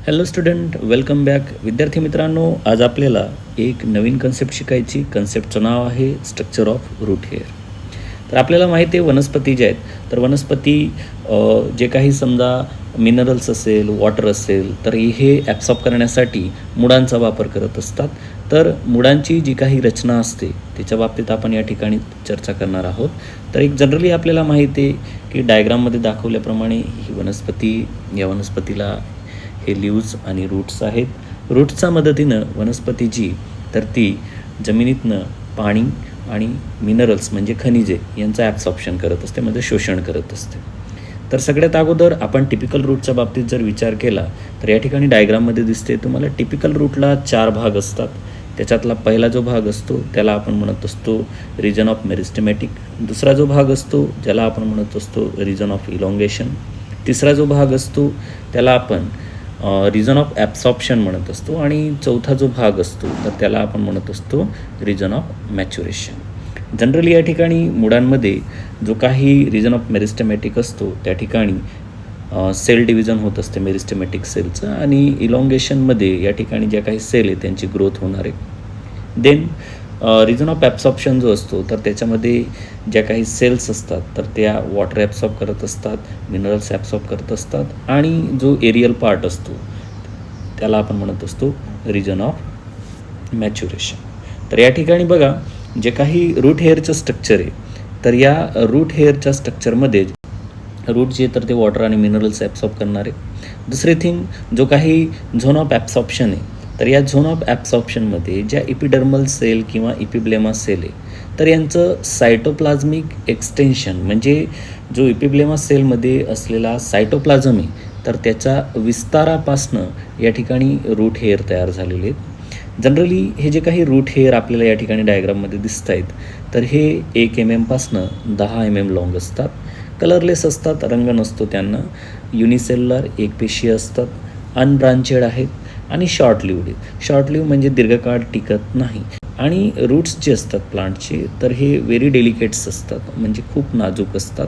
Hello student, welcome back. विद्यार्थी मित्रांनो, आज आपल्याला एक नवीन कन्सेप्ट शिकायची. कन्सेप्टचं नाव आहे स्ट्रक्चर ऑफ रूट हेअर. तर आपल्याला माहिती आहे वनस्पती जे आहेत, तर वनस्पती जे काही समजा मिनरल्स असेल, वॉटर असेल, तर हे ॲब्सॉर्ब करण्यासाठी मुळांचा वापर करत असतात. तर मुळांची जी काही रचना असते त्याच्या बाबतीत आपण या ठिकाणी चर्चा करणार आहोत. तर एक जनरली आपल्याला माहिती आहे की डायग्राममध्ये दाखवल्याप्रमाणे ही वनस्पती, या वनस्पतीला हे लिव्ज आणि रूट्स आहेत. रूट्सच्या मदतीनं वनस्पती जी तर ती जमिनीतनं पाणी आणि मिनरल्स म्हणजे खनिजे यांचं ॲब्सॉर्प्शन करत असते, म्हणजे शोषण करत असते. तर सगळ्यात अगोदर आपण टिपिकल रूटच्या बाबतीत जर विचार केला तर या ठिकाणी डायग्राममध्ये दिसते तुम्हाला टिपिकल रूटला 4 भाग असतात. त्याच्यातला पहिला जो भाग असतो त्याला आपण म्हणत असतो रिजन ऑफ मेरिस्टेमॅटिक. दुसरा जो भाग असतो ज्याला आपण म्हणत असतो रिजन ऑफ इलॉंगेशन. तिसरा जो भाग असतो त्याला आपण रिजन ऑफ ॲब्सॉर्प्शन म्हणत असतो. आणि चौथा जो भाग असतो तर त्याला आपण म्हणत असतो रिजन ऑफ मॅच्युरेशन. जनरली या ठिकाणी मुळांमध्ये जो काही रिजन ऑफ मेरिस्टेमॅटिक असतो त्या ठिकाणी सेल डिव्हिजन होत असते मेरिस्टेमॅटिक सेलचं, आणि इलॉंगेशनमध्ये या ठिकाणी ज्या काही सेल आहे त्यांची ग्रोथ होणार आहे. देन रिजन ऑफ ॲब्सॉर्प्शन जो असतो तर त्याच्यामध्ये ज्या काही सेल्स असतात तर त्या वॉटर ॲब्सॉर्ब करत असतात, मिनरल्स ॲब्सॉर्ब करत असतात, आणि जो एरियल पार्ट असतो त्याला आपण म्हणत असतो रिजन ऑफ मॅच्युरेशन. तर या ठिकाणी बघा जे काही रूट हेअरचं स्ट्रक्चर आहे तर या रूट हेअरच्या स्ट्रक्चरमध्ये रूट जे तर ते वॉटर आणि मिनरल्स ॲब्सॉर्ब करणार आहे. दुसरी थिंग, जो काही झोन ऑफ ॲब्सॉर्प्शन आहे तर या झोन ऑफ ॲब्सॉर्प्शनमध्ये ज्या इपिडर्मल सेल किंवा इपिब्लेमा सेल आहे तर यांचं सायटोप्लाझमिक एक्सटेन्शन, म्हणजे जो इपिब्लेमा सेलमध्ये असलेला सायटोप्लाझम आहे तर त्याच्या विस्तारापासनं या ठिकाणी रूट हेअर तयार झालेले आहेत. जनरली हे जे काही रूट हेअर आपल्याला या ठिकाणी डायग्राममध्ये दिसत आहेत तर हे 1 mm पासनं 10 mm लाँग असतात. कलरलेस असतात, रंग नसतो त्यांना. युनिसेल्युलर, एकपेशीय असतात, अनब्रांचेड आहेत आणि शॉर्ट लिव्ड आहेत. शॉर्ट लिव्ह म्हणजे दीर्घकाळ टिकत नाही. आणि रूट्स जे असतात प्लांटचे तर हे व्हेरी डेलिकेट्स असतात, म्हणजे खूप नाजूक असतात.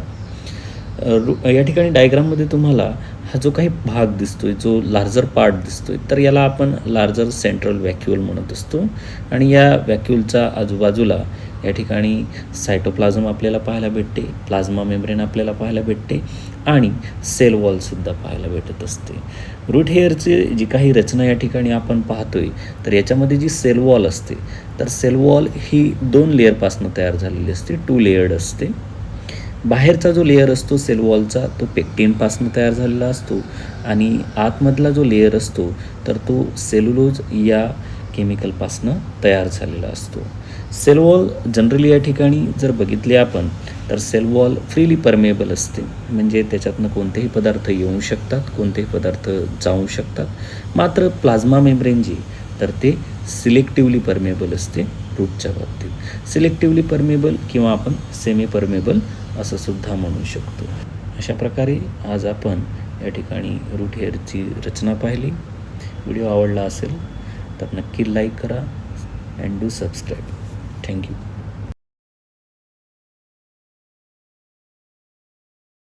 या ठिकाणी डायग्राममध्ये तुम्हाला हा जो काही भाग दिसतोय, जो लार्जर पार्ट दिसतोय तर याला आपण लार्जर सेंट्रल व्हॅक्यूल म्हणत असतो. आणि या व्हॅक्यूलच्या आजूबाजूला या ठिकाणी सायटोप्लाझम आपल्याला पाहायला भेटते, प्लाझ्मा मेम्ब्रेन आपल्याला पाहायला भेटते, आणि सेल वॉलसुद्धा पाहायला भेटत असते. रूट हेअरची जी काही रचना या ठिकाणी आपण पाहतोय तर याच्यामध्ये जी सेल वॉल असते तर सेल वॉल ही 2 लेअरपासून तयार झालेली असते, 2 लेयर्ड असते. बाहेरचा जो लेअर असतो सेल वॉलचा तो पेक्टिनपासून तयार झालेला असतो, आणि आतमधला जो लेअर असतो तर तो सेल्युलोज या केमिकलपासनं तयार झालेला असतो. सेल वॉल जनरली या ठिकाणी जर बघितले आपण तर सेल वॉल फ्रीली परमेएबल असते, म्हणजे त्याच्यातनं कोणतेही पदार्थ येऊ शकतात, कोणतेही पदार्थ जाऊ शकतात. मात्र प्लाझ्मा मेम्ब्रेन जी तर ते सिलेक्टिव्हली परमेएबल असते रूटच्या बाबतीत. सिलेक्टिव्हली परमेएबल किंवा आपण सेमी परमेएबल असं सुद्धा म्हणू शकतो. अशा प्रकारे आज आपण या ठिकाणी रूट हेअरची रचना पाहिली. व्हिडिओ आवडला असेल तर नक्की लाईक करा अँड डू सबस्क्राईब. थँक्यू.